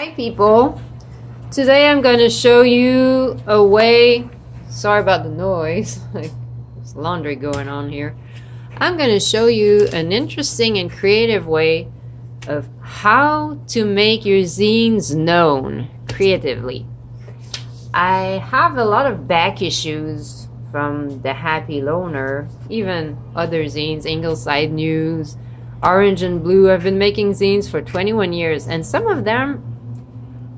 Hi people, today I'm going to show you a way, sorry about the noise, there's laundry going on here. I'm going to show you an interesting and creative way of how to make your zines known creatively. I have a lot of back issues from the Happy Loner, even other zines, Ingleside News, Orange and Blue. I've been making zines for 21 years and some of them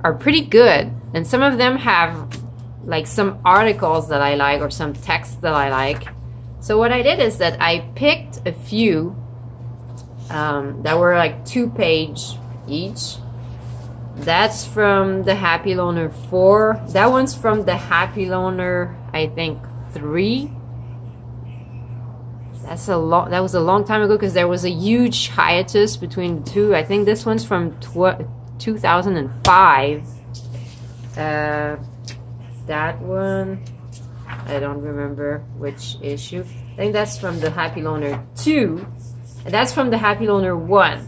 are pretty good and some of them have like some articles that I like or some text that I like. So what I did is that I picked a few that were like 2-page each. That's from the Happy Loner 4. That one's from the Happy Loner, I think, 3. That was a long time ago because there was a huge hiatus between the two. I think this one's from 2005. That one, I don't remember which issue. I think that's from the Happy Loner 2. And that's from the Happy Loner 1.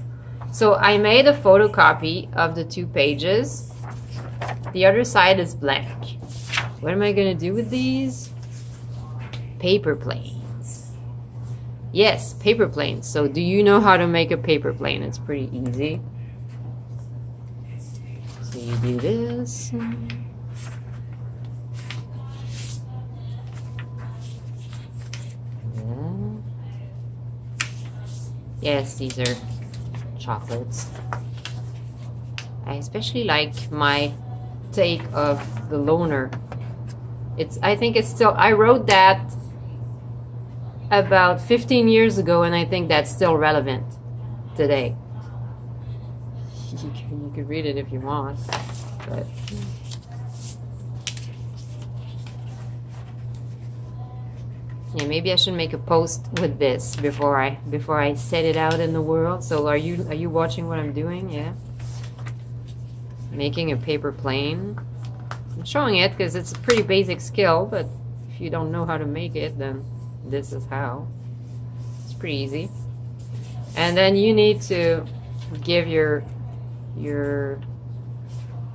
So I made a photocopy of the 2 pages. The other side is blank. What am I going to do with these? Paper planes. Yes, paper planes. So do you know how to make a paper plane? It's pretty easy. So you do this. Yes, these are chocolates. I especially like my take of the Loner. I think it's still, I wrote that about 15 years ago and I think that's still relevant today. You can read it if you want, but yeah, maybe I should make a post with this before I set it out in the world. So are you watching what I'm doing? Yeah, making a paper plane. I'm showing it because it's a pretty basic skill, but if you don't know how to make it, then this is how. It's pretty easy. And then you need to give your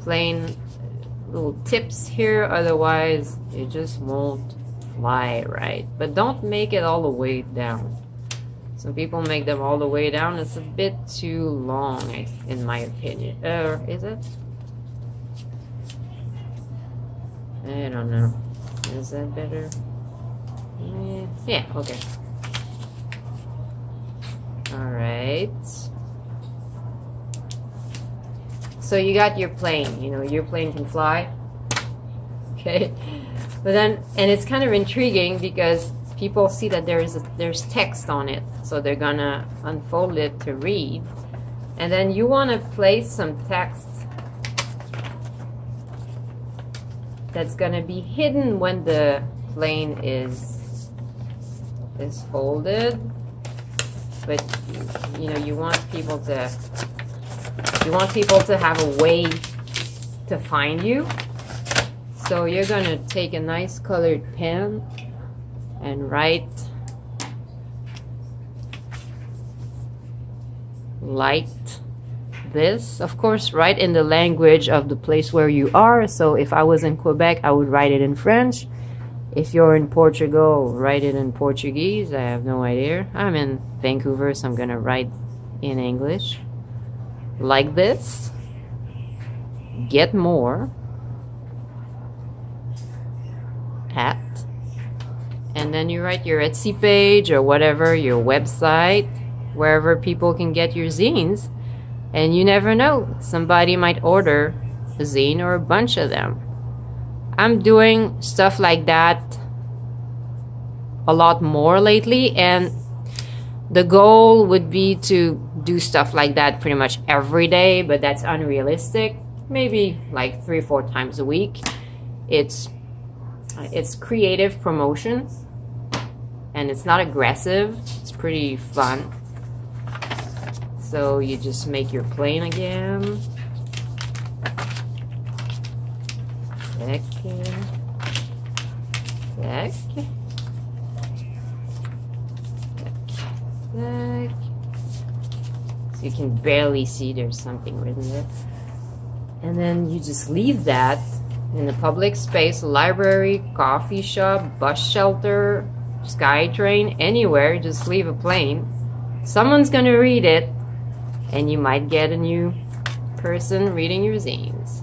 plane little tips here, otherwise it just won't fly right. But don't make it all the way down. Some people make them all the way down. It's a bit too long, in my opinion. Is it? I don't know. Is that better? Yeah, okay. Alright. So you got your plane. You know, your plane can fly. Okay. But then, and it's kind of intriguing because people see that there's text on it. So they're gonna unfold it to read. And then you want to place some text that's gonna be hidden when the plane is folded, but you know, you want people to have a way to find you. So you're gonna take a nice colored pen and write like this. Of course, write in the language of the place where you are. So if I was in Quebec, I would write it in French. If you're in Portugal, write it in Portuguese. I have no idea. I'm in Vancouver, so I'm gonna write in English. Like this. Get more. At. And then you write your Etsy page or whatever, your website, wherever people can get your zines. And you never know, somebody might order a zine or a bunch of them. I'm doing stuff like that a lot more lately, and the goal would be to do stuff like that pretty much every day, but that's unrealistic. Maybe like 3 or 4 times a week. It's creative promotion, and it's not aggressive. It's pretty fun. So you just make your plane again. So you can barely see there's something written there. And then you just leave that in a public space, library, coffee shop, bus shelter, SkyTrain, anywhere. Just leave a plane. Someone's gonna read it, and you might get a new person reading your zines.